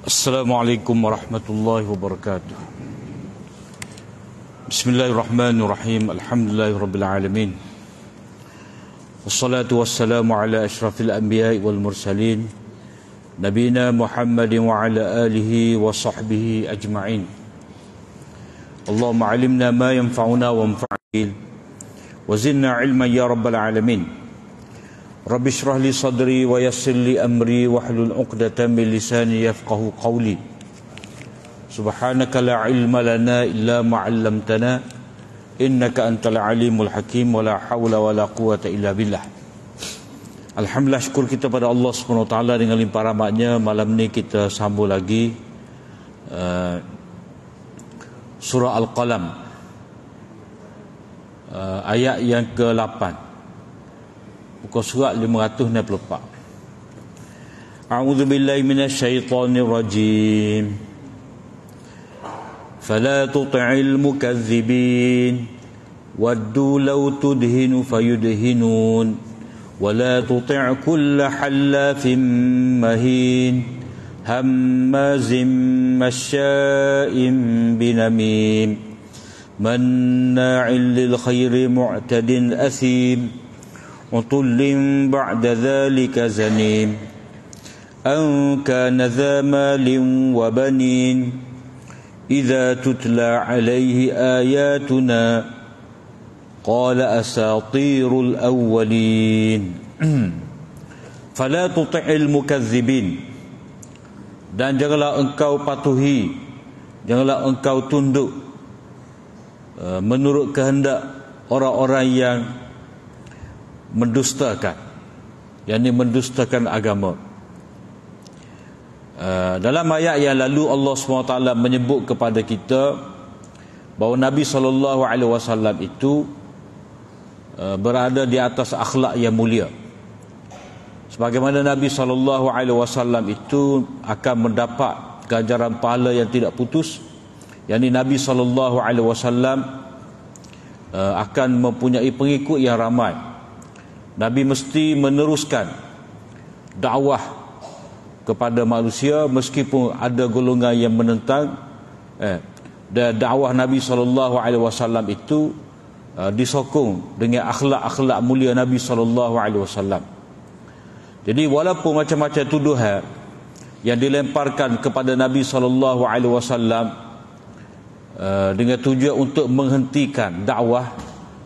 Assalamualaikum warahmatullahi wabarakatuh. Bismillahirrahmanirrahim. Alhamdulillahirabbil alamin. Wassalatu wassalamu ala asyrafil anbiya'i wal mursalin nabiyina Muhammadin wa ala alihi wa sahbihi ajma'in. Allahumma 'allimna ma yanfa'una wanfa'na wa zidna 'ilman ya rabbal alamin. Rabbi shrah li sadri wa yassir li amri wahlul 'uqdatam min lisani yafqahu qawli. Subhanaka la ilma lana illa ma 'allamtana innaka antal alimul hakim wa la haula wa la quwwata illa billah. Alhamdulillah, syukur kita pada Allah Subhanahu wa taala dengan limpah rahmatnya. Malam ni kita sambung lagi surah Al-Qalam, ayat yang ke-8, buku surat 564. A'udzu billahi minasyaitonir rajim. Fala tuti'il mukazzibin waddu law tudhinu fayudhinun wa la tuti' kulla hallafin mahin hammazim masya'in binamim manna'il lil khairi mu'tadin athim عُتُلٍّ بَعْدَ ذَلِكَ زَنِيمٍ أَنْ كَانَ ذَا مَالٍ وَبَنِينَ إِذَا تُتْلَى عَلَيْهِ آيَاتُنَا قَالَ أَسَاطِيرُ الْأَوَّلِينَ فَلَا تُطِعِ الْمُكَذِّبِينَ. Dan janganlah engkau patuhi, janganlah engkau tunduk menurut kehendak orang-orang yang mendustakan, yakni mendustakan agama. Dalam ayat yang lalu Allah SWT menyebut kepada kita bahawa Nabi SAW itu berada di atas akhlak yang mulia. Sebagaimana Nabi SAW itu akan mendapat ganjaran pahala yang tidak putus, yakni Nabi SAW akan mempunyai pengikut yang ramai. Nabi mesti meneruskan dakwah kepada manusia meskipun ada golongan yang menentang. Dan dakwah Nabi SAW itu disokong dengan akhlak-akhlak mulia Nabi SAW. Jadi walaupun macam-macam tuduhan yang dilemparkan kepada Nabi SAW dengan tujuan untuk menghentikan dakwah,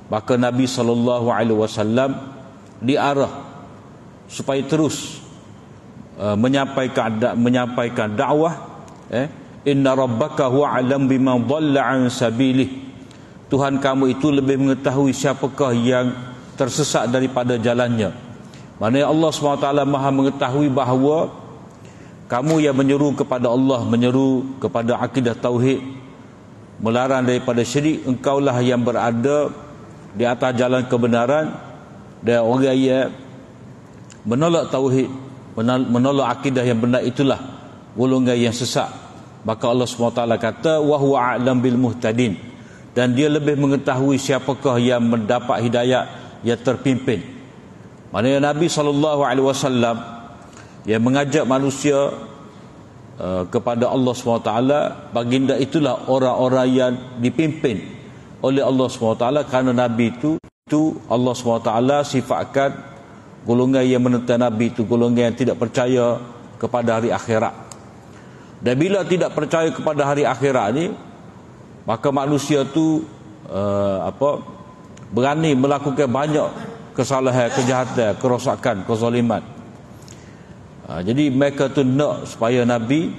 maka Nabi SAW diarah supaya terus menyampaikan dakwah. Inna rabbaka huwa alam biman dhalla an sabilih. Tuhan kamu itu lebih mengetahui siapakah yang tersesat daripada jalannya. Maknanya Allah SWT Maha mengetahui bahawa kamu yang menyeru kepada Allah, menyeru kepada akidah tauhid, melarang daripada syirik, engkaulah yang berada di atas jalan kebenaran. Dan orang yang menolak tauhid, menolak akidah yang benar, itulah golongan yang sesat. Maka Allah SWT kata wa huwa a'lam bil muhtadin, dan dia lebih mengetahui siapakah yang mendapat hidayah, yang terpimpin. Maknanya Nabi SAW yang mengajak manusia kepada Allah SWT, baginda itulah orang-orang yang dipimpin oleh Allah SWT. Kerana Nabi itu Allah SWT sifatkan golongan yang menentang Nabi itu golongan yang tidak percaya kepada hari akhirat. Dan bila tidak percaya kepada hari akhirat ni, maka manusia tu berani melakukan banyak kesalahan, kejahatan, kerosakan, kezaliman. Jadi mereka tu nak supaya Nabi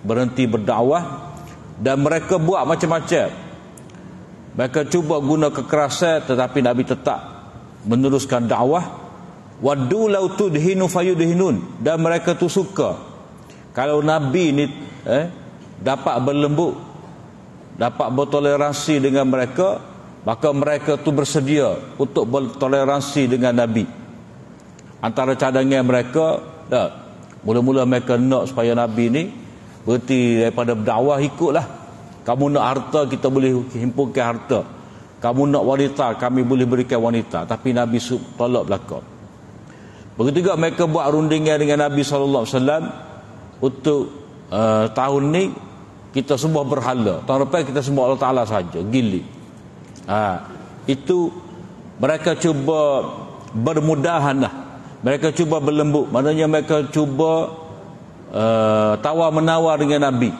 berhenti berdakwah, dan mereka buat macam-macam. Mereka cuba guna kekerasan, tetapi Nabi tetap meneruskan dakwah. Waddu law tudhinu fayudhinun. Dan mereka tu suka kalau Nabi ni dapat berlembut, dapat bertoleransi dengan mereka, maka mereka tu bersedia untuk bertoleransi dengan Nabi. Antara cadangan mereka, mula-mula mereka nak supaya Nabi ni berhenti daripada berdakwah, ikutlah. Kamu nak harta, kita boleh himpunkan harta. Kamu nak wanita, kami boleh berikan wanita. Tapi Nabi tolak belakang. Begitu juga mereka buat rundingan dengan Nabi SAW untuk tahun ni kita semua berhala, tahun depan kita semua Allah Ta'ala saja, gili. Itu mereka cuba bermudahan lah, mereka cuba berlembut, maknanya mereka cuba tawar-menawar dengan Nabi,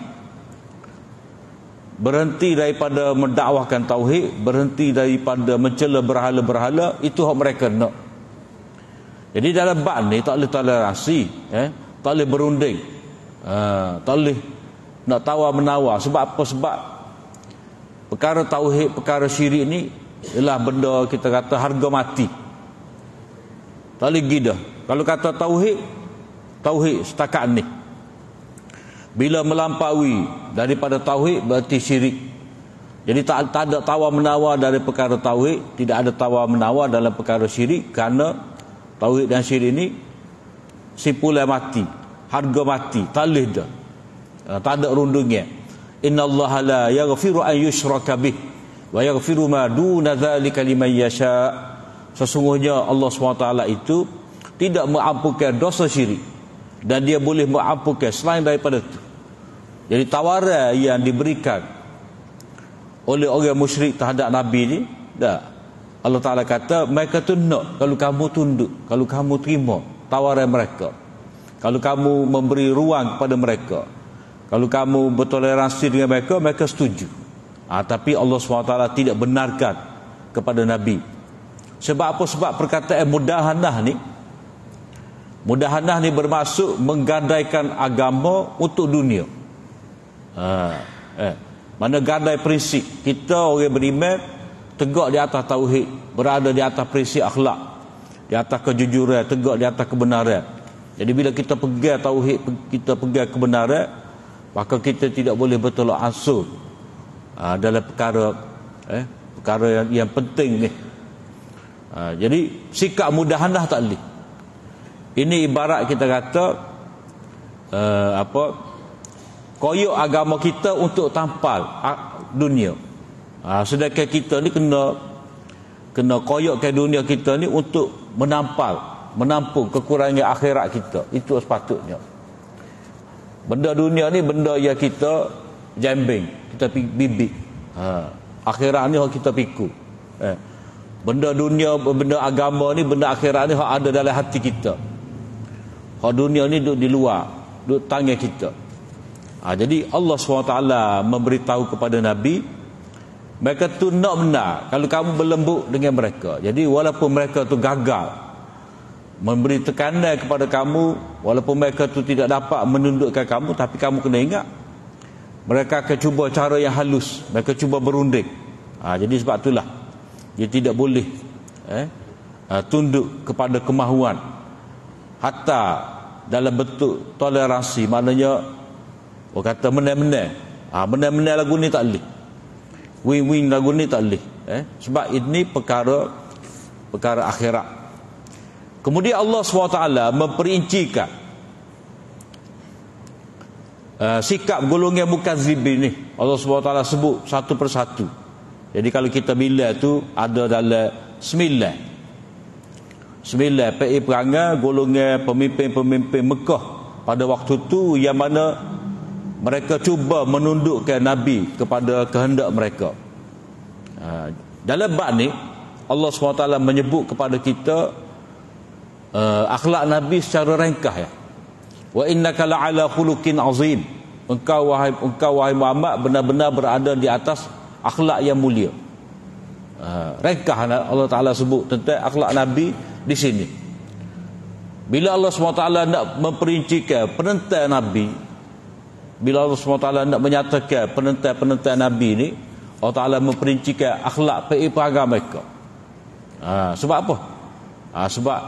berhenti daripada mendakwahkan tauhid, berhenti daripada mencela berhala-berhala. Itu hak mereka nak. Jadi dalam bab ni tak boleh toleransi, tak boleh berunding, tak boleh nak tawar-menawar. Sebab apa? Sebab perkara tauhid, perkara syirik ni ialah benda kita kata harga mati, tak boleh gidah. Kalau kata tauhid, tauhid setakat ni. Bila melampaui daripada tauhid berarti syirik. Jadi tak ada tawar-menawar dari perkara tauhid, tidak ada tawar-menawar dalam perkara syirik, kerana tauhid dan syirik ni simpulan mati, harga mati, tak boleh dah. Tak ada rundungnya. Innallaha la yaghfiru an yushraka bih wa yaghfiru ma duna dzalika liman yasha. Sesungguhnya Allah SWT itu tidak mengampunkan dosa syirik, dan dia boleh mengampunkan selain daripada itu. Jadi tawaran yang diberikan oleh orang musyrik terhadap Nabi ni, dah Allah Ta'ala kata mereka tu nak, kalau kamu tunduk, kalau kamu terima tawaran mereka, kalau kamu memberi ruang kepada mereka, kalau kamu bertoleransi dengan mereka, mereka setuju. Tapi Allah SWT tidak benarkan kepada Nabi. Sebab apa? Sebab perkataan mudahanah ni bermaksud menggadaikan agama untuk dunia. Mana gadai prinsip. Kita orang beriman tegak di atas tauhid, berada di atas prinsip akhlak, di atas kejujuran, tegak di atas kebenaran. Jadi bila kita pegang tauhid, kita pegang kebenaran, maka kita tidak boleh bertolak ansur dalam perkara yang penting ni. Jadi sikap mudahanah tak boleh. Ini ibarat kita kata koyok agama kita untuk tampal dunia. Sedangkan kita ni kena koyokkan dunia kita ni untuk menampung kekurangan akhirat kita. Itu sepatutnya. Benda dunia ni benda yang kita jambing, kita bibik. Akhirat ni kita pikul. Benda dunia, benda agama ni, benda akhirat ni ada dalam hati kita. Hak dunia ni duduk di luar, duduk tangan kita. Jadi Allah SWT memberitahu kepada Nabi, mereka tu nak benar kalau kamu berlembut dengan mereka. Jadi walaupun mereka tu gagal memberi tekanan kepada kamu, walaupun mereka tu tidak dapat menundukkan kamu, tapi kamu kena ingat, mereka akan cuba cara yang halus, mereka cuba berunding. Jadi sebab itulah dia tidak boleh tunduk kepada kemahuan, hatta dalam bentuk toleransi. Maknanya orang kata menang-menang, menang-menang lagu ni tak boleh, win-win lagu ni tak boleh. Sebab ini perkara akhirat. Kemudian Allah SWT memperincikan sikap golongan mukadzibin ni. Allah SWT sebut satu persatu. Jadi kalau kita bila tu ada dalam 9 perangai golongan pemimpin-pemimpin Mekah pada waktu tu, yang mana mereka cuba menundukkan Nabi kepada kehendak mereka. Dalam bab ni Allah SWT menyebut kepada kita akhlak Nabi secara ringkas, ya. Wa innaka la'ala khuluqin azim. Engkau wahai Muhammad benar-benar berada di atas akhlak yang mulia. Ringkas Allah Ta'ala sebut tentang akhlak Nabi di sini. Bila Allah SWT nak memperincikan penentuan Nabi, bila Allah SWT nak menyatakan penentuan Nabi ni, Allah Ta'ala memperincikan akhlak perangai mereka. Sebab apa? Sebab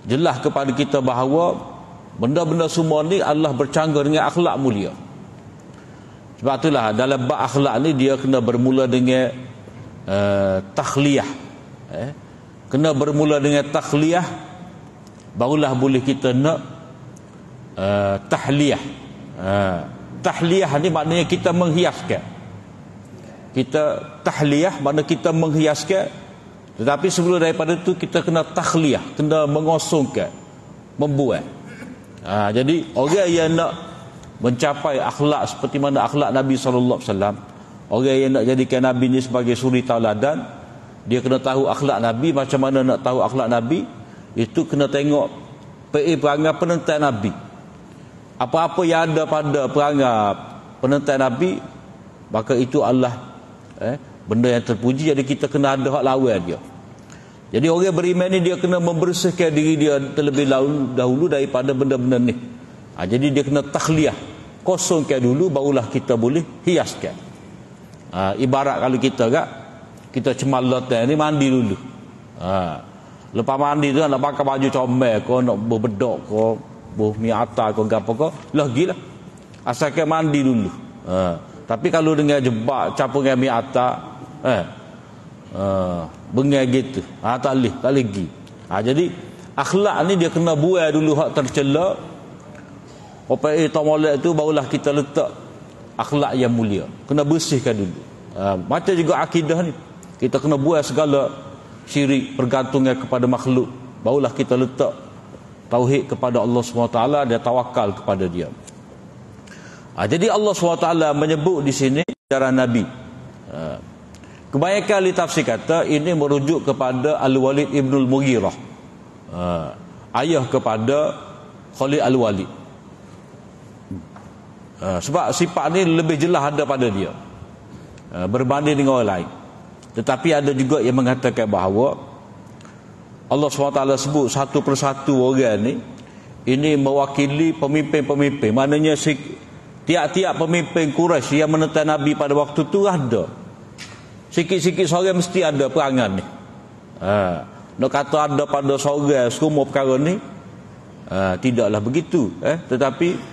jelas kepada kita bahawa benda-benda semua ni adalah bercanggah dengan akhlak mulia. Sebab itulah dalam bab akhlak ni dia kena bermula dengan takhliyah. Kena bermula dengan takhliyah, barulah boleh kita nak tahliyah. Tahliyah ni maknanya kita menghiaskan. Kita tahliyah maknanya kita menghiaskan. Tetapi sebelum daripada itu kita kena takhliyah, kena mengosongkan, membuat. Jadi orang yang nak mencapai akhlak seperti mana akhlak Nabi SAW, orang yang nak jadikan Nabi ni sebagai suri tauladan, dia kena tahu akhlak Nabi. Macam mana nak tahu akhlak Nabi? Itu kena tengok perangai penentai Nabi. Apa-apa yang ada pada perangai penentai Nabi, maka itu adalah benda yang terpuji. Jadi kita kena ada hak lawan dia. Jadi orang beriman ni dia kena membersihkan diri dia terlebih dahulu daripada benda-benda ni. Jadi dia kena takhliyah, kosongkan dulu, barulah kita boleh hiaskan. Ibarat kalau kita cemal-lotan ni, mandi dulu. Lepas mandi tu nak pakai baju comel kau, nak berbedok kau, miata kau, apa kau, lagi lah. Asalkan mandi dulu. Tapi kalau dengan jebak campur dengan miata, bengai gitu, tak lagi. Jadi akhlak ni dia kena buai dulu hak tercela. Tomolek tu barulah kita letak akhlak yang mulia. Kena bersihkan dulu. Macam juga akidah ni, kita kena buai segala syirik, pergantungan kepada makhluk, barulah kita letak tauhid kepada Allah SWT dan tawakal kepada dia. Jadi Allah SWT menyebut di sini cara Nabi. Kebanyakan ahli tafsir kata ini merujuk kepada Al-Walid Ibnul Mughirah, ayah kepada Khalid Al-Walid. Sebab sifat ni lebih jelas ada pada dia berbanding dengan orang lain. Tetapi ada juga yang mengatakan bahawa Allah SWT sebut satu persatu orang ni, ini mewakili pemimpin-pemimpin. Maknanya tiap-tiap pemimpin Quraisy yang menentang Nabi pada waktu tu ada. Sikit-sikit seorang mesti ada perangan ni. Nak kata ada pada seorang semua perkara ni, tidaklah begitu. Tetapi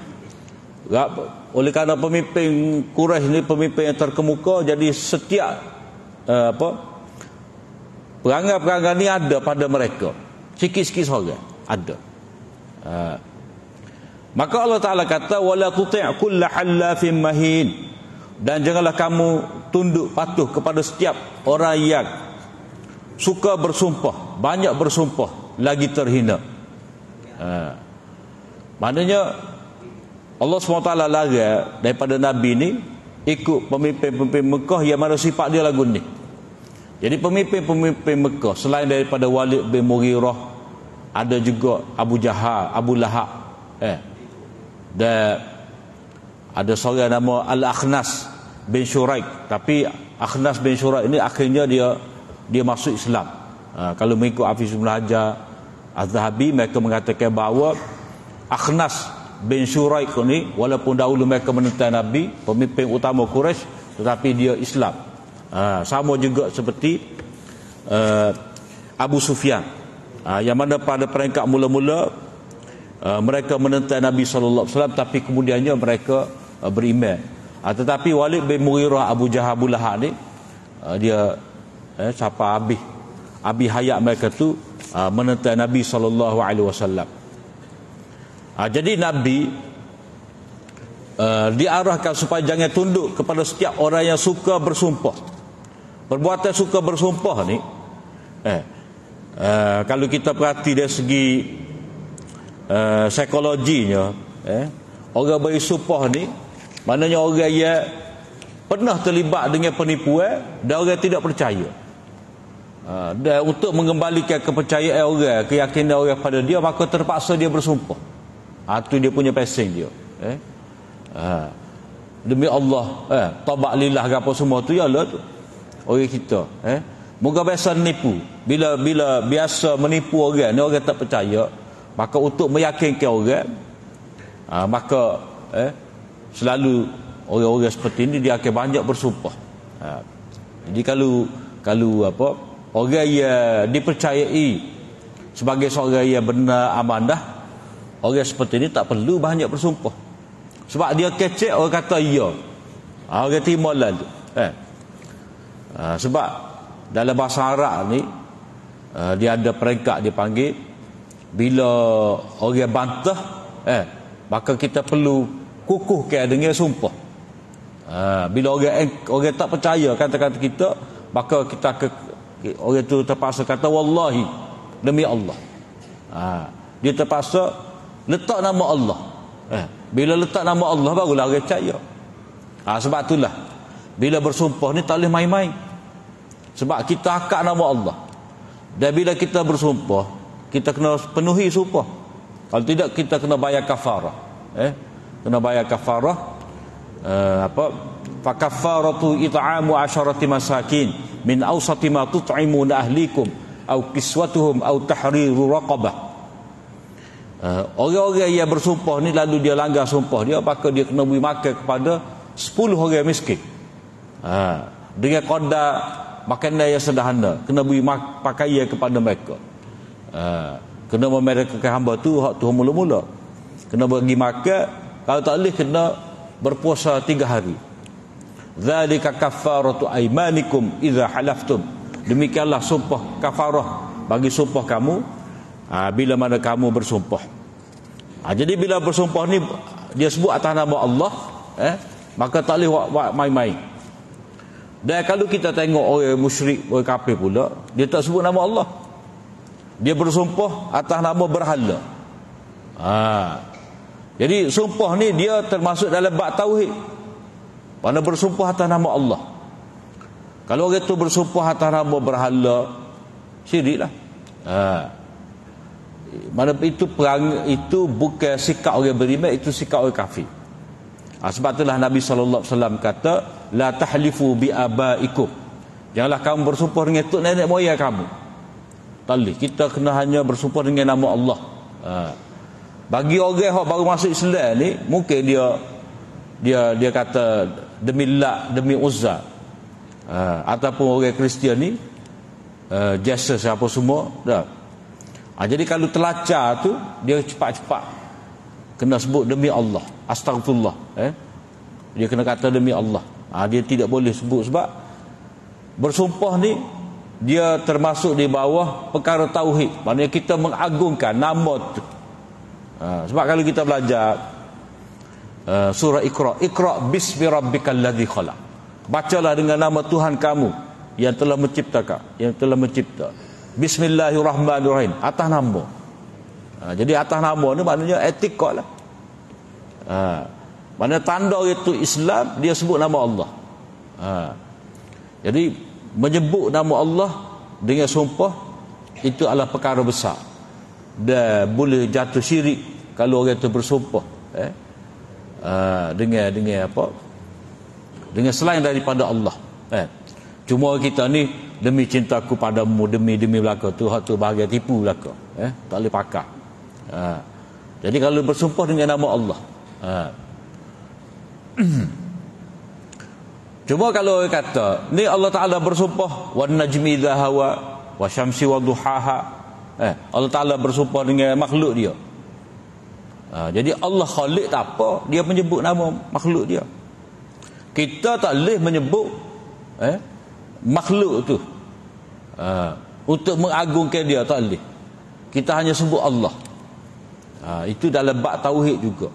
oleh kerana pemimpin Quraisy ni pemimpin yang terkemuka, jadi setiap perangai-perangai ni ada pada mereka. Sikit-sikit seorang ada. Maka Allah Ta'ala kata, wala tuti' kulla hallafin mahin, dan janganlah kamu tunduk patuh kepada setiap orang yang suka bersumpah, banyak bersumpah, lagi terhina. Maknanya Allah SWT larang daripada Nabi ni ikut pemimpin-pemimpin Mekah yang mana sifat dia lagu ni. Jadi pemimpin-pemimpin Mekah selain daripada Walid bin Mughirah, ada juga Abu Jahal, Abu Lahab, dan ada seorang nama Al-Akhnas bin Shuraik. Tapi Akhnas bin Shuraik ini akhirnya dia masuk Islam. Kalau mengikut Hafiz Ibn Hajar Az-Zahabi, mereka mengatakan bahawa Akhnas bin Shuraik ni walaupun dahulu mereka menentang Nabi, pemimpin utama Quraisy, tetapi dia Islam. Sama juga seperti Abu Sufyan, yang mana pada peringkat mula-mula mereka menentang Nabi SAW, tapi kemudiannya mereka beriman. Tetapi Walid bin Mughirah, Abu Jahal, Abu Lahab ni, dia siapa habis hayat mereka tu menentang Nabi SAW. Jadi Nabi diarahkan supaya jangan tunduk kepada setiap orang yang suka bersumpah. Perbuatan suka bersumpah ni, kalau kita perhati dari segi psikologinya, orang bersumpah ni maknanya orang yang pernah terlibat dengan penipuan dan orang tidak percaya. Dan untuk mengembalikan kepercayaan orang, keyakinan orang pada dia, maka terpaksa dia bersumpah. Itu dia punya passing dia. Demi Allah, tabat lillah ke apa semua tu, ya lah tu orang kita. Moga biasa menipu. Bila biasa menipu orang ni, orang tak percaya, maka untuk meyakinkan orang, maka selalu orang-orang seperti ini dia akan banyak bersumpah. Jadi kalau orang yang dipercayai sebagai seorang yang benar amanah, orang seperti ini tak perlu banyak bersumpah. Sebab dia kecek, orang kata ya, orang terima lalu. Sebab dalam bahasa Arab ni, dia ada peringkat dipanggil, bila orang bantah, maka kita perlu kukuhkan dengan sumpah. Bila orang tak percaya kata-kata kita, maka orang itu terpaksa kata wallahi, demi Allah. Dia terpaksa letak nama Allah. Bila letak nama Allah barulah orang percaya. Sebab itulah bila bersumpah ni tak boleh main-main. Sebab kita akad nama Allah. Dan bila kita bersumpah, kita kena penuhi sumpah. Kalau tidak kita kena bayar kafarah. Kena bayar kafarah. Fa kafaratu it'amu 'asharati masakin min awsati ma tut'imuna ahlikum aw kiswatuhum aw tahriru raqabah. Orang-orang yang bersumpah ni lalu dia langgar sumpah dia, maka dia kena beri makan kepada 10 orang miskin. Dengan qadar makanan yang sederhana, kena beri pakaian kepada mereka. Kena memerekakan hamba tu hak tu mula-mula. Kena bagi makan, kalau tak boleh kena berpuasa 3 hari. Zalika kafaratu aymanikum idza halaftum. Demikianlah sumpah kafarah bagi sumpah kamu bila mana kamu bersumpah. Jadi bila bersumpah ni dia sebut atas nama Allah, maka tak boleh buat main-main. Dan kalau kita tengok orang musyrik, orang kafir pula, dia tak sebut nama Allah. Dia bersumpah atas nama berhala. Jadi sumpah ni dia termasuk dalam bab tauhid. Mana bersumpah atas nama Allah. Kalau orang tu bersumpah atas nama berhala, syiriklah. Mana itu perang, itu bukan sikap orang beriman, itu sikap orang kafir. Sebab itulah Nabi SAW kata, la tahlifu bi abaikum. Janganlah kamu bersumpah dengan tok nenek moyang kamu. Tak boleh. Kita kena hanya bersumpah dengan nama Allah. Bagi orang yang baru masuk Islam ni, mungkin dia kata demi Lat, demi Uzza, ataupun orang Kristian ni Jesus apa semua dah. Jadi kalau telacak tu dia cepat-cepat kena sebut demi Allah, astagfirullah. Dia kena kata demi Allah. Dia tidak boleh sebut, sebab bersumpah ni dia termasuk di bawah perkara tauhid. Maknanya kita mengagungkan nama tu. Sebab kalau kita belajar surah Iqra bismi rabbikal ladzi khalaq, bacalah dengan nama Tuhan kamu yang telah menciptakan, yang telah mencipta. Bismillahirrahmanirrahim, atas nama. Jadi atas nama ni maknanya etikot lah. Mana tanda itu Islam, dia sebut nama Allah. Jadi menyebut nama Allah dengan sumpah itu adalah perkara besar, dan boleh jatuh syirik kalau orang itu bersumpah dengan apa, dengan selain daripada Allah. Cuma kita ni demi cintaku padamu, demi belaka tu, hak tu bahagian tipu belaka. Tak boleh pakai. Jadi kalau bersumpah dengan nama Allah, cuma kalau orang kata ni Allah Ta'ala bersumpah wan najmi idza hawa wa syamsi wa duhaha, Allah Ta'ala bersumpah dengan makhluk dia. Jadi Allah Khalik tak apa, dia menyebut nama makhluk dia. Kita tak boleh menyebut makhluk tu untuk mengagungkan dia, tak boleh. Kita hanya sebut Allah. Itu dalam bab tauhid juga.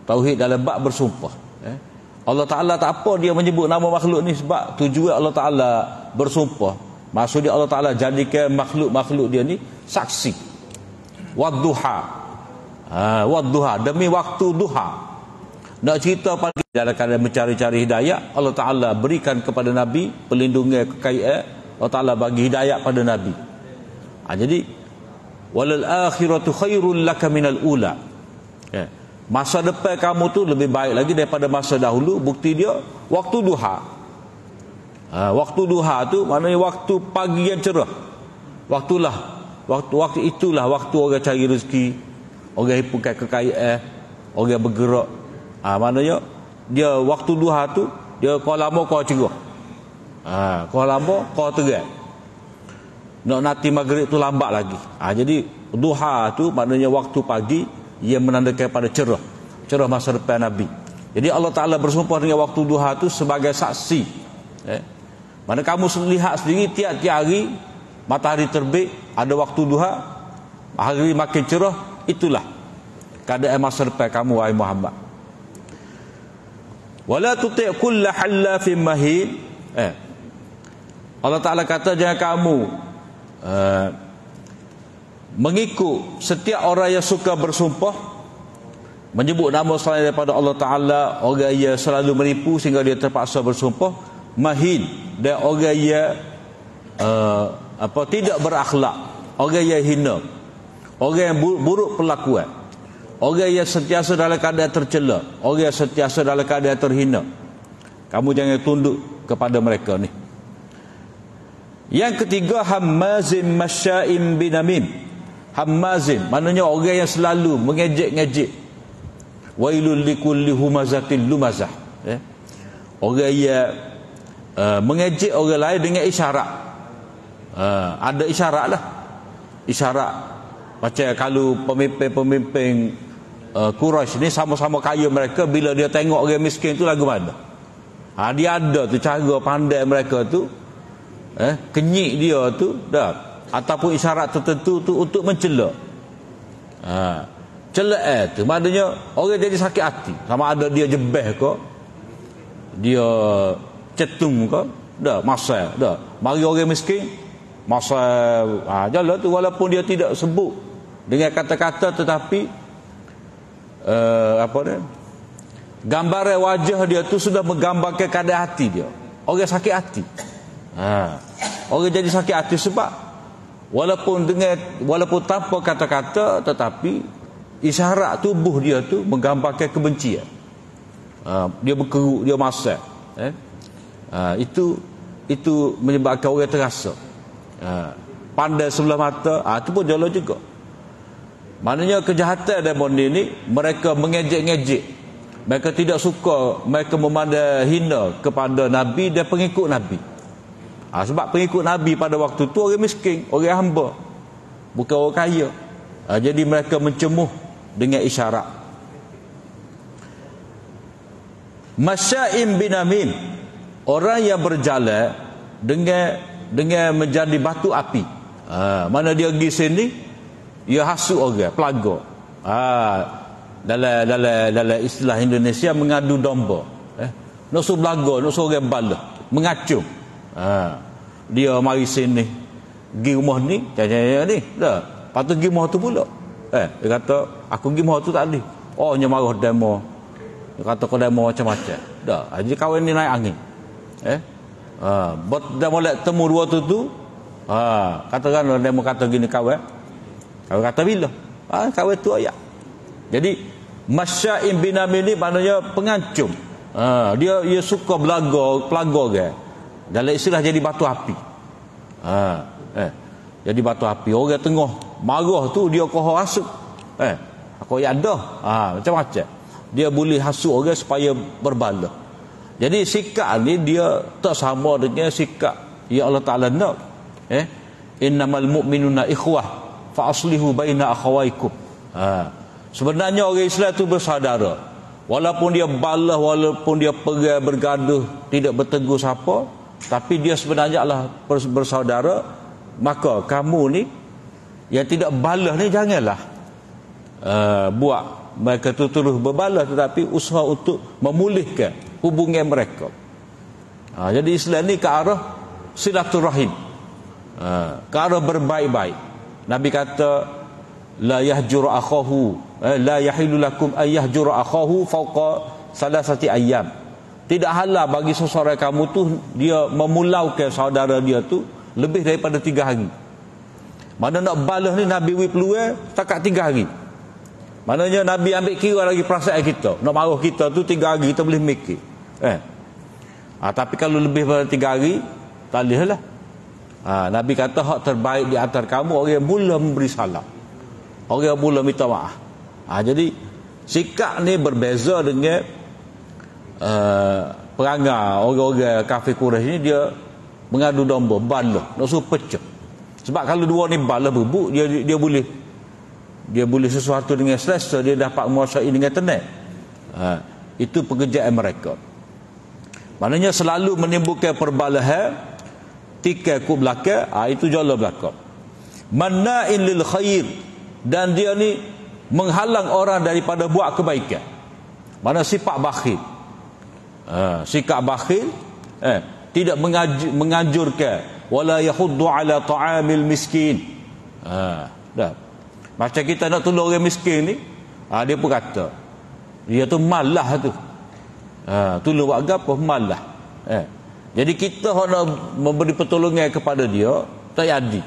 Tauhid dalam bab bersumpah. Allah Ta'ala tak apa dia menyebut nama makhluk ni, sebab tujuan Allah Ta'ala bersumpah, maksudnya Allah Ta'ala jadikan makhluk-makhluk dia ni saksi. Wadduha, wadduha, demi waktu duha. Nak cerita pagi dalam keadaan mencari-cari hidayah, Allah Ta'ala berikan kepada Nabi perlindungan, kekayaan. Allah Ta'ala bagi hidayah pada Nabi. Jadi walal akhiratu khairul laka minal ula. Masa depan kamu tu lebih baik lagi daripada masa dahulu. Bukti dia waktu duha. Waktu duha tu maknanya waktu pagi yang cerah. Waktu itulah waktu orang cari rezeki, orang himpunkan kekayaan, orang bergerak. Maknanya dia waktu duha tu dia kau lama kau cerah. Kau lama kau terang. Nak nanti maghrib tu lambat lagi. Jadi duha tu maknanya waktu pagi yang menandakan pada cerah masa depan Nabi. Jadi Allah Ta'ala bersumpah dengan waktu duha tu sebagai saksi. Mana kamu lihat sendiri tiap-tiap hari matahari terbit, ada waktu duha, hari makin cerah, itulah keadaan masa depan kamu wahai Muhammad. Wala tuti' kulla hallafin mahin. Allah Ta'ala kata jangan kamu mengikut setiap orang yang suka bersumpah menyebut nama selain daripada Allah Ta'ala, orang yang selalu menipu sehingga dia terpaksa bersumpah, mahin, dan orang yang tidak berakhlak, orang yang hina, orang yang buruk perlakuan, orang yang sentiasa dalam keadaan tercela, orang yang sentiasa dalam keadaan terhina. Kamu jangan tunduk kepada mereka ni. Yang ketiga, hammazin masya'im binamim. Hammazin maknanya orang yang selalu mengejek-ngejek. Wailul likulli humazatil lumazah. Orang yang mengejek orang lain dengan isyarat. Ada isyarat lah. Isyarat macam kalau pemimpin-pemimpin Quraisy ni sama-sama kaya mereka, bila dia tengok orang miskin tu lagu mana, dia ada tu cara pandai mereka tu, kenyik dia tu dah, ataupun isyarat tertentu tu untuk mencela. Celah tu maknanya orang jadi sakit hati, sama ada dia jebeh ke, dia cetung ke, dah masa dah mari orang miskin masa jalan tu, walaupun dia tidak sebut dengan kata-kata, tetapi gambaran wajah dia tu sudah menggambarkan keadaan hati dia. Orang sakit hati, orang jadi sakit hati sebab walaupun tanpa kata-kata, tetapi isyarat tubuh dia tu menggambarkan kebencian. Dia berkerut, dia masak. Itu menyebabkan orang terasa. Pandai sebelah mata, itu pun jala juga. Maknanya kejahatan demon ini, mereka mengejek-ngejek, mereka tidak suka, mereka memandang hina kepada Nabi dan pengikut Nabi. Sebab pengikut Nabi pada waktu tu orang miskin, orang hamba, bukan orang kaya. Jadi mereka mencemuh dengan isyarat. Masya'im binamim, orang yang berjalan dengan menjadi batu api. Mana dia pergi sini, dia hasut orang, pelaga. Dalam istilah Indonesia mengadu domba. Nak suruh pelaga, nak suruh orang balas, mengacung. Dia mari sini, pergi rumah ni, caya ni, dah. Lepas tu pergi rumah tu pula. Dia kata, aku pergi rumah tu tak boleh. Oh, dia marah demo. Dia kata kau demo macam-macam. Dah, jadi kawan ni naik angin. Dia boleh temu dua tu. Katakan demo kata gini kawan. Kawan kata bila? Kawan tu ayat. Jadi masya'im binamim ni maknanya pengancung. Dia suka pelaga kan. Dalam istilah jadi batu api. Jadi batu api. Orang tengah marah tu dia kohor hasut. Aku ya dah. Macam-macam. Dia boleh hasut orang supaya berbala. Jadi sikap ni dia tak sama dengan sikap yang Allah Ta'ala nak. Innamal mu'minuna ikhwah fa aslihu baina akhawaikum. Sebenarnya orang Islam tu bersaudara. Walaupun dia balah, walaupun dia pergi bergaduh, tidak bertegur siapa, tapi dia sebenarnya adalah bersaudara. Maka kamu ni yang tidak balah ni janganlah buat mereka tu terus berbalah, tetapi usaha untuk memulihkan hubungan mereka. Jadi Islam ni ke arah silaturahim, ke arah berbaik-baik. Nabi kata la yahjur akhahu, la yahilu lakum ay yahjur akhahu fawqa salasati ayyam. Tidak halal bagi seseorang kamu tu dia memulaukan saudara dia tu lebih daripada 3 hari. Mana nak balas ni Nabi peluang setakat 3 hari. Maknanya Nabi ambil kira lagi perasaan kita. Nak marah kita tu 3 hari kita boleh mikir. Tapi kalau lebih daripada 3 hari tak boleh lah. Nabi kata hak terbaik di antara kamu orang yang mula memberi salam, orang yang mula minta maaf. Jadi sikap ni berbeza dengan perangai orang-orang kafir Quraisy ni. Dia mengadu domba, balah, nak suruh pecah. Sebab kalau dua ni balah berebut, dia boleh sesuatu dengan selesa, dia dapat menguasai dengan tenang. Itu pekerjaan mereka. Maknanya selalu menimbulkan perbalahan, tikar ke belakang, itu jala belakang. Manna'in lil khair, dan dia ni menghalang orang daripada buat kebaikan. Mana sifat bakhil. Sikap bakhil, tidak menganjurkan wala yahuddu ala ta'amil miskin. Dah. Macam kita nak tolong orang miskin ni, dia pun kata Dia tu malah tu. Tolong buat gapo malah. Jadi kita nak memberi pertolongan kepada dia tak jadi.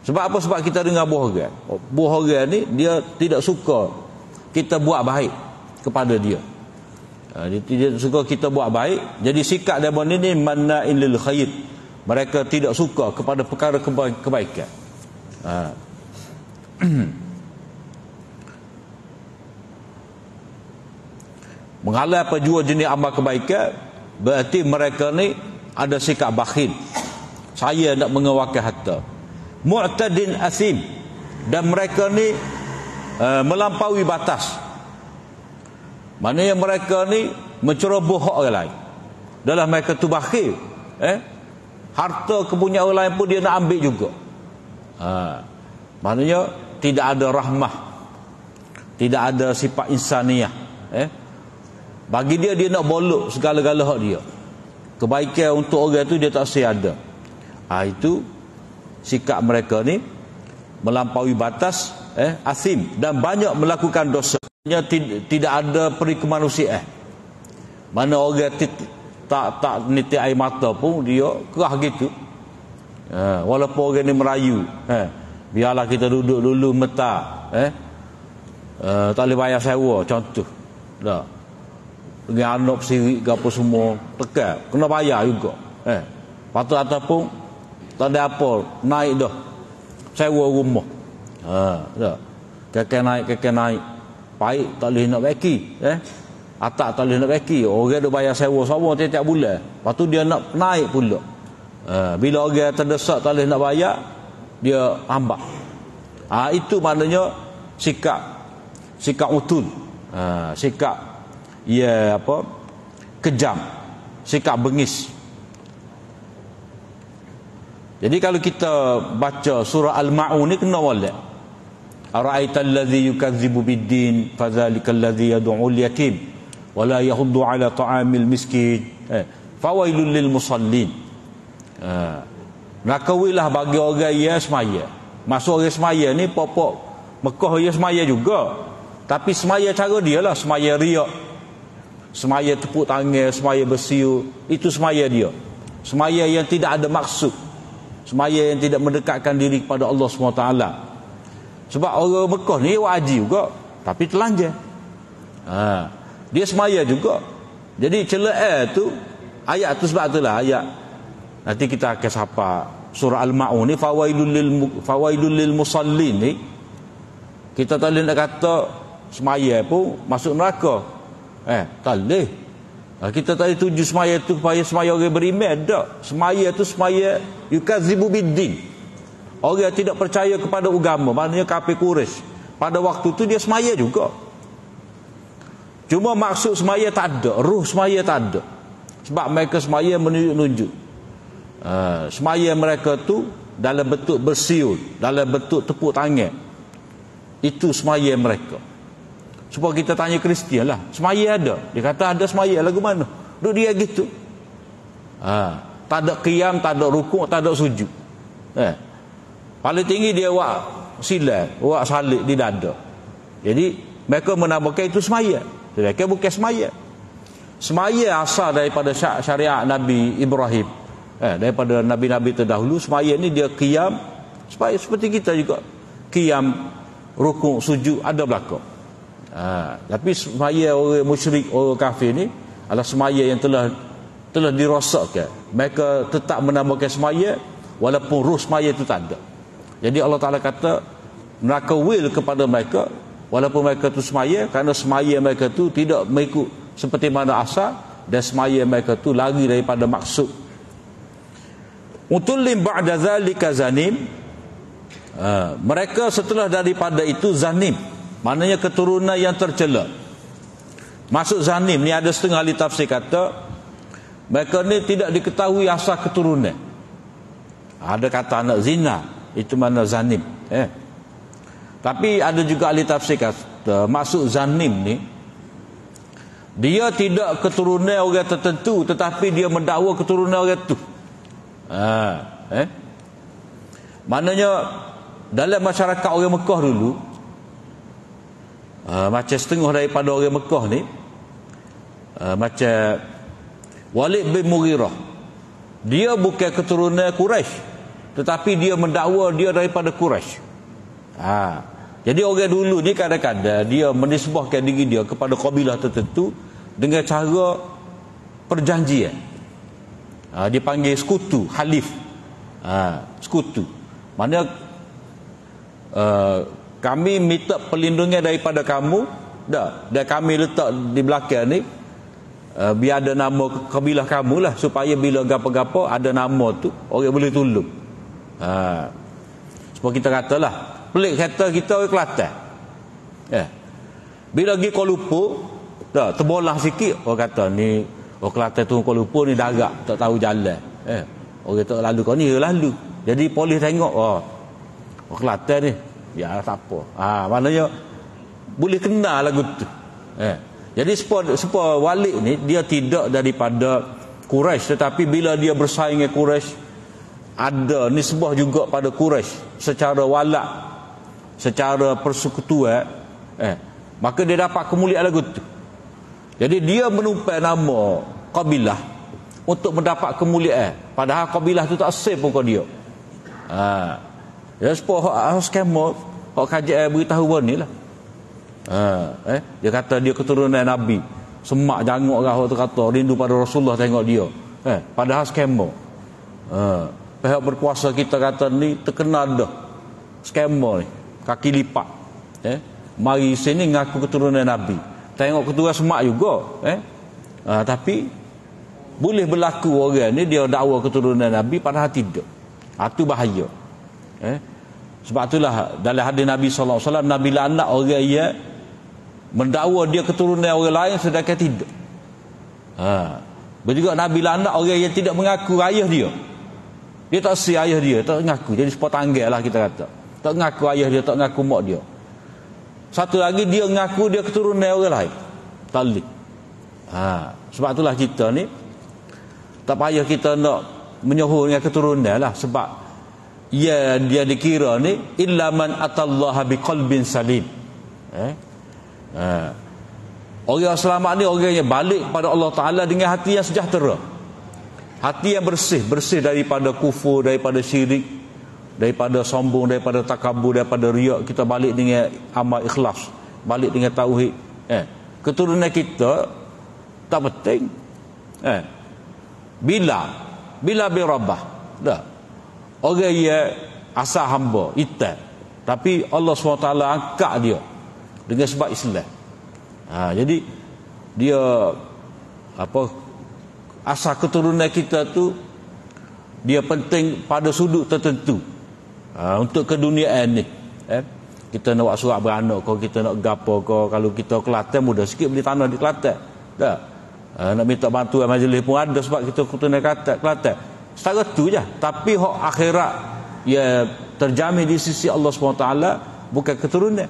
Sebab apa? Sebab kita dengar buah orang. Buah orang ni dia tidak suka kita buat baik kepada dia. Dia tidak suka kita buat baik. Jadi sikap dia ni manna'in lil khair. Mereka tidak suka kepada perkara kebaikan. Menghalang penjual jenis amal kebaikan, berarti mereka ni ada sikap bakhil. Saya nak mengeluarkan harta. Mu'tadin asim, dan mereka ni melampaui batas. Maknanya mereka ni menceroboh hak orang lain. Dalam mereka tu bakhil. Harta kepunyaan orang lain pun dia nak ambil juga. Maknanya tidak ada rahmah, tidak ada sifat insaniah. Bagi dia nak bolok segala-gala hak dia. Kebaikan untuk orang tu dia tak ada. Itu sikap mereka ni melampaui batas, asim, dan banyak melakukan dosa. Tidak ada peri kemanusiaan. Mana orang tak nitik air mata pun dia kerah gitu. Walaupun orang ni merayu, biarlah kita duduk dulu meta, tak boleh bayar sewa contoh. Dah. Dengan anak sirik ke apa semua tekan, kena bayar juga. Patut ataupun tak ada apa, naik dah sewa rumah. Dah. Kekek naik. Baik tak boleh nak baki. Atak tak boleh nak baki. Orang dah bayar sewa semua tiap-tiap bulan. Lepas tu dia nak naik pula. Bila orang terdesak tak boleh nak bayar, dia hambak. Itu maknanya sikap utul. Sikap kejam, sikap bengis. Jadi kalau kita baca surah Al-Ma'un ni kena molek. Ara'aital ladzi yukadzibu bid-din fadzalikal ladzi yad'ul yatim wa la yahuddu 'ala ta'amil miskin fawailul lil musallin. Nakawilah bagi orang yang semaya. Masuk orang semaya ni pokok Mekah dia semaya juga. Tapi semaya cara dia lah, semaya riak, semaya tepuk tangan, semaya bersiul, itu semaya dia. Semaya yang tidak ada maksud, semaya yang tidak mendekatkan diri kepada Allah SWT. Sebab orang Mekah ni wajib juga, tapi telanjang. Dia semaya juga. Jadi celah tu, ayat tu sebab itulah ayat nanti kita akan sapa surah Al-Ma'un ni, fawailul lil musallin ni. Kita tak boleh nak kata semaya pun masuk neraka. Tak boleh. Kita tak boleh tuju semaya tu supaya semaya orang beriman. Tak. Semaya tu semaya yukadzibu biddin. Orang tidak percaya kepada agama, maknanya kafir Quraisy. Pada waktu tu dia semaya juga. Cuma maksud semaya tak ada, ruh semaya tak ada. Sebab mereka semaya menunjuk. Semaya mereka tu dalam bentuk bersiul, dalam bentuk tepuk tangan. Itu semaya mereka. Supaya kita tanya Kristian lah, semaya ada? Dia kata ada semaya, lagu mana? Duk dia gitu. Tak ada qiyam, tak ada rukuk, tak ada sujud. Paling tinggi dia buat sila, buat salib di dada. Jadi mereka menamakan itu semaya. Mereka bukan semaya. Semaya asal daripada syariat Nabi Ibrahim, daripada Nabi-Nabi terdahulu. Semaya ni dia qiyam, supaya seperti kita juga qiyam, rukuk, sujud ada belakang. Tapi semaya orang musyrik, orang kafir ni adalah semaya yang telah dirosakkan. Mereka tetap menamakan semaya walaupun ruh semaya itu tak ada. Jadi Allah Ta'ala kata neraka will kepada mereka walaupun mereka tu semaya, kerana semaya mereka tu tidak mengikut seperti mana asal, dan semaya mereka tu lari daripada maksud. Utullim ba'da zalika zanim. Mereka setelah daripada itu zanim, maknanya keturunan yang tercela. Masuk zanim ni ada setengah ahli tafsir kata mereka ni tidak diketahui asal keturunan. Ada kata anak zina, itu mana zanim. Tapi ada juga ahli tafsir kata masuk zanim ni dia tidak keturunan orang tertentu, tetapi dia mendakwa keturunan orang tu. Maknanya dalam masyarakat orang Mekah dulu, Macam setengah daripada orang Mekah ni, macam Walid bin Mughirah, dia bukan keturunan Quraisy, tetapi dia mendakwa dia daripada Quraisy. Jadi orang dulu ni kadang-kadang dia menisbahkan diri dia kepada kabilah tertentu dengan cara perjanjian. Dia panggil sekutu, halif. Sekutu. Mana kami minta perlindungan daripada kamu, dan kami letak di belakang ni biar ada nama kabilah kamu lah, supaya bila gapo-gapo ada nama tu orang boleh tolong. Sebab kita katalah, pelik kata kita orang Kelantan, bila pergi Kuala Lumpur terbolang sikit, orang kata ni orang Kelantan tu Kuala Lumpur ni darat, tak tahu jalan, orang tak lalu, kau ni lalu. Jadi polis tengok, orang Kelantan ni ya tak apa, maknanya boleh kenal lagu tu. Jadi sebab Walid ni dia tidak daripada Quraisy, tetapi bila dia bersaing dengan Quraisy, ada nisbah juga pada Quraisy secara walak, secara persekutuan, maka dia dapat kemuliaan lagu tu. Jadi dia menumpai nama kabilah untuk mendapat kemuliaan, padahal kabilah tu tak save pun kau dia. Ya sebab hak skema, hak kajian beritahu ni lah. Dia kata dia keturunan Nabi, semak jangok orang tu kata rindu pada Rasulullah tengok dia. Padahal skema. Pihak berkuasa kita kata ni terkenal dah skema ni, kaki lipat. Mari sini ngaku keturunan Nabi, tengok ketua semak juga. Tapi boleh berlaku orang ni dia dakwa keturunan Nabi padahal tidak. Itu bahaya. Sebab itulah dalam hadis Nabi sallallahu alaihi wasallam, Nabi laknat orang yang mendakwa dia keturunan orang lain sedangkan tidak. Berjugak Nabi laknat orang yang tidak mengaku ayah dia. Dia tak si ayah dia, tak mengaku. Jadi sepot tanggal lah kita kata. Tak mengaku ayah dia, tak mengaku mak dia. Satu lagi dia mengaku dia keturunan orang lain. Tak boleh. Sebab itulah kita ni tak payah kita nak menyuruh dengan keturunan lah, sebab dia dikira ni illa man atallaha biqalbin salim. Orang selamat ni orang yang balik kepada Allah Ta'ala dengan hati yang sejahtera, hati yang bersih daripada kufur, daripada syirik, daripada sombong, daripada takabur, daripada riak. Kita balik dengan amal ikhlas, balik dengan tauhid. Keturunan kita tak penting. Bila birabah dah orang yang asal hamba itat, tapi Allah SWT angkat dia dengan sebab Islam. Jadi dia asal keturunan kita tu dia penting pada sudut tertentu. Untuk keduniaan ni, kita nak buat surat beranak kau, kita nak gapo kau, kalau kita Kelantan mudah sikit beli tanah di Kelantan dah. Nak minta bantuan majlis pun ada sebab kita keturunan Kelantan. Setara tu je. Tapi hak akhirat ya terjamin di sisi Allah SWT bukan keturunan.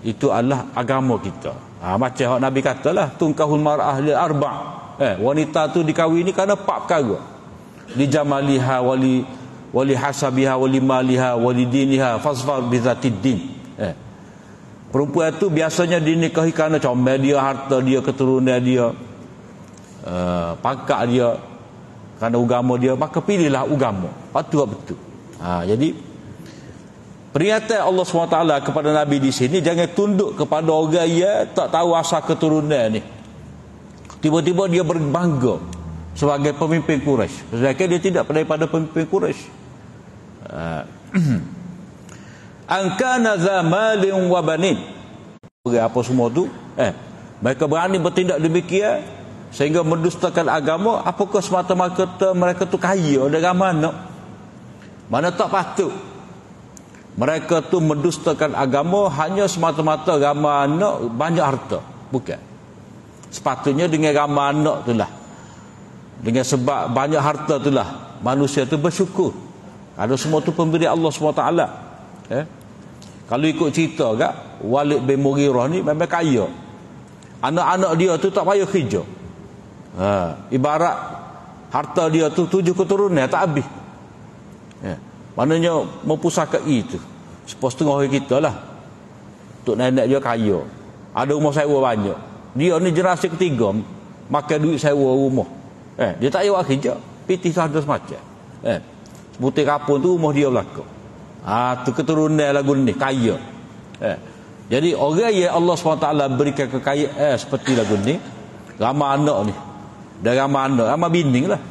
Itu adalah agama kita. Macam hak Nabi katalah, tunkahul mar'ah li arba'. Wanita tu dikahwini kerana 4 perkara. Li jamaliha wali hasabiha wali maliha wali diniha fasfar bi zatid din. Perempuan tu biasanya dinikahi kerana comel dia, harta dia, keturunan dia, pangkat dia, kerana agama dia, maka pilihlah agama. Patuh betul. Jadi peringatan Allah SWT kepada Nabi di sini, jangan tunduk kepada orang yang tak tahu asal keturunan ni. Tiba-tiba dia berbangga sebagai pemimpin Quraisy, sedangkan dia tidak daripada pemimpin Quraisy. Angkana zamalin wa banin, apa semua tu, mereka berani bertindak demikian sehingga mendustakan agama. Apakah semata-mata mereka tu kaya dengan mana? Mana tak patut. Mereka tu mendustakan agama hanya semata-mata ramai anak banyak harta. Bukan. Sepatutnya dengan ramai anak itulah, dengan sebab banyak harta itulah manusia tu bersyukur. Ada semua tu pemberi Allah SWT. Kalau ikut cerita kak, Walid bin Mughirah ni memang kaya. Anak-anak dia tu tak payah kerja. Ibarat harta dia tu 7 keturunan tak habis. Maknanya mempusakai itu. Setengah kita lah. Tok nenek dia kaya. Ada rumah sewa banyak. Dia ni generasi ketiga makan duit sewa rumah. Dia tak payah buat kerja. Piti tu ada semacam. Putih kapun tu rumah dia belaka. Tu keturunan lagu ni kaya. Jadi orang yang Allah SWT berikan kekayaan seperti lagu ni, ramai anak ni, dan ramai anak, ramai bini lah.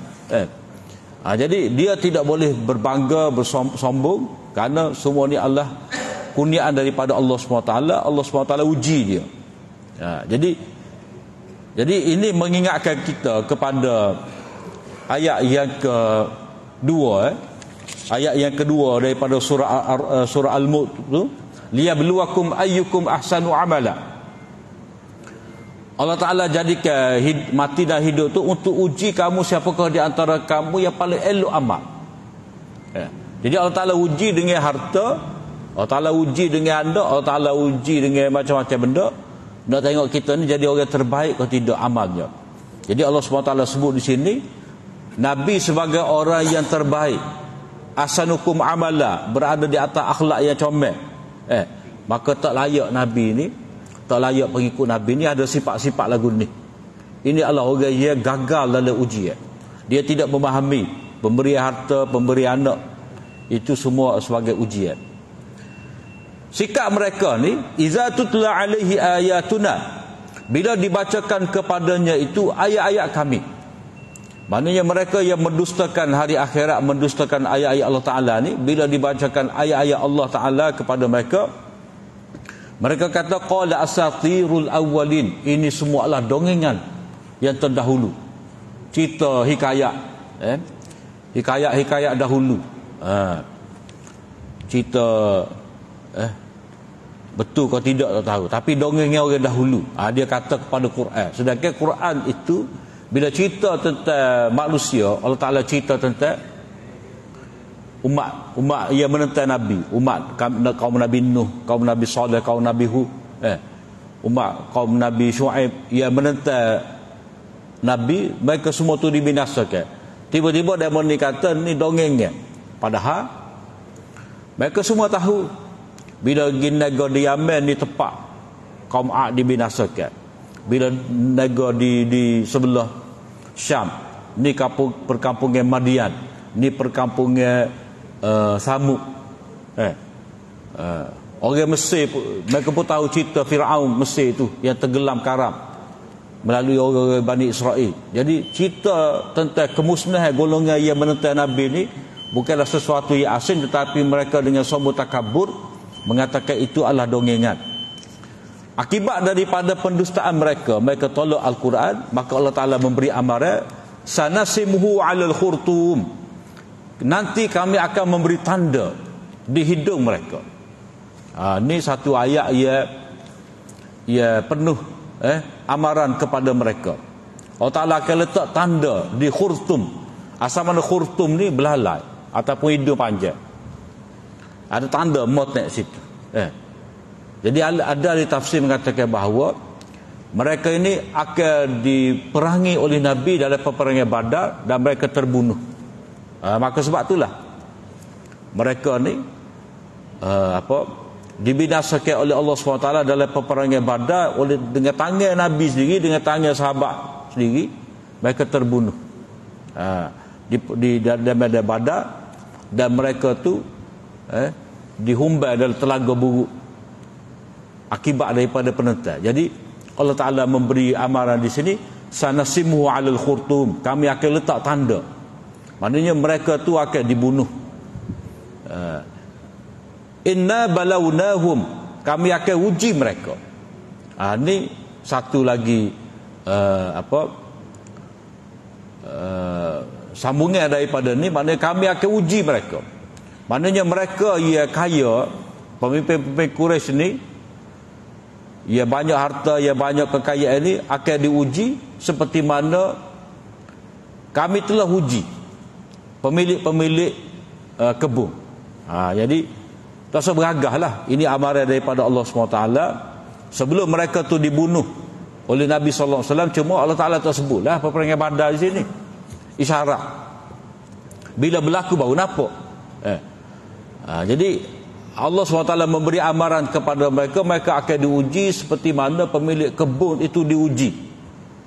Jadi dia tidak boleh berbangga, bersombong, kerana semua ni adalah kurniaan daripada Allah SWT. Allah SWT uji dia. Jadi ini mengingatkan kita kepada ayat yang kedua, ayat yang kedua daripada surah Al-Mulk tu, liyabluwakum ayyukum ahsanu amala. Allah Ta'ala jadikan mati dan hidup tu untuk uji kamu siapakah di antara kamu yang paling elok amal. Jadi Allah Ta'ala uji dengan harta, Allah Ta'ala uji dengan anda, Allah Ta'ala uji dengan macam-macam benda. Nak tengok kita ni jadi orang terbaik atau tidak amalnya. Jadi Allah SWT sebut di sini Nabi sebagai orang yang terbaik, ahsanukum amala, berada di atas akhlak yang comel. Maka tak layak Nabi ni, tak layak pengikut Nabi ni ada sifat-sifat lagu ni. Ini adalah orang yang gagal dalam ujian. Dia tidak memahami pemberi harta, pemberi anak, itu semua sebagai ujian. Sikap mereka ni, iza tutla alaihi ayatuna, bila dibacakan kepadanya itu ayat-ayat kami. Maknanya mereka yang mendustakan hari akhirat, mendustakan ayat-ayat Allah Ta'ala ni, bila dibacakan ayat-ayat Allah Ta'ala kepada mereka, mereka kata qala asatirul awwalin, ini semua adalah dongengan yang terdahulu, cerita hikayat, hikayat dahulu, cerita betul kau tidak tak tahu, tapi dongengnya orang dahulu. Dia kata kepada Quran. Sedangkan Quran itu bila cerita tentang manusia, Allah Ta'ala cerita tentang umat yang menentang Nabi, umat kaum Nabi Nuh, kaum Nabi Saleh, kaum Nabi Hud, umat kaum Nabi Shu'aib yang menentang Nabi, mereka semua tu dibinasakan. Tiba-tiba dia ni kata ni dongengnya, padahal mereka semua tahu bila negara di Yaman ni tepat kaum Ad dibinasakan. Bila negara di sebelah Syam ni perkampungan Madian, ni perkampungan Samud. Orang Mesir mereka pun tahu cerita Firaun Mesir tu yang tenggelam karam melalui orang Bani Israel. Jadi cerita tentang kemusnahan golongan yang menentang Nabi ni bukanlah sesuatu yang asing, tetapi mereka dengan sombong takabur mengatakan itu adalah dongengan. Akibat daripada pendustaan mereka, mereka tolak Al-Quran, maka Allah Ta'ala memberi amaran sanasimuhu alal khurtum, nanti kami akan memberi tanda di hidung mereka. Ini satu ayat ia penuh amaran kepada mereka. Allah Ta'ala akan letak tanda di khurtum. Asal mana khurtum ni belalai ataupun hidung panjang, ada tanda maut kat situ. Jadi ada di tafsir mengatakan bahawa mereka ini akan diperangi oleh Nabi dalam peperangan Badar dan mereka terbunuh. Maka sebab itulah mereka ni dibinasakan oleh Allah SWT dalam peperangan Badar dengan tangan Nabi sendiri, dengan tangan sahabat sendiri, mereka terbunuh di dalam Badar, dan mereka tu dihumbai dalam telaga buruk akibat daripada penentang. Jadi Allah Ta'ala memberi amaran di sini sanasimuhu alal khurtum, kami akan letak tanda, maknanya mereka tu akan dibunuh. Inna balawnahum, kami akan uji mereka. Ini satu lagi sambungan daripada ni, maknanya kami akan uji mereka. Maknanya mereka ia kaya, pemimpin-pemimpin Quraisy ni, ia banyak harta, ia banyak kekayaan ini akan diuji seperti mana kami telah uji pemilik-pemilik kebun. Jadi tak usah beragah lah. Ini amaran daripada Allah SWT. Sebelum mereka tu dibunuh oleh Nabi SAW, cuma Allah Ta'ala tak sebutlah peperangan Badar di sini. Isyarat bila berlaku baru nampak. Jadi Allah SWT memberi amaran kepada mereka, mereka akan diuji seperti mana pemilik kebun itu diuji,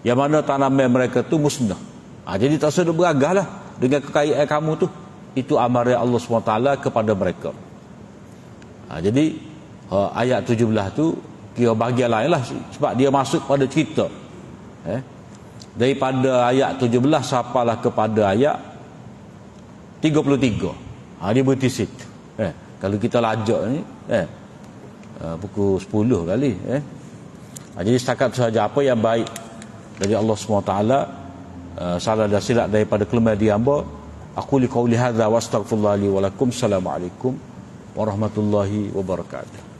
yang mana tanaman mereka tu musnah. Jadi tak usah beragah lah dengan kekayaan kamu tu. Itu amaran Allah SWT kepada mereka. Jadi ayat 17 tu kira bahagian lain lah, sebab dia masuk pada cerita. Daripada ayat 17 sampailah kepada ayat 33. Dia berhenti situ. Kalau kita lajak ni pukul 10 kali. Jadi setakat sahaja apa yang baik dari Allah SWT, salah dan silap daripada kelemahan dia hamba, aku li qauli hadza wa astaghfirullah li wa lakum. Assalamualaikum warahmatullahi wabarakatuh.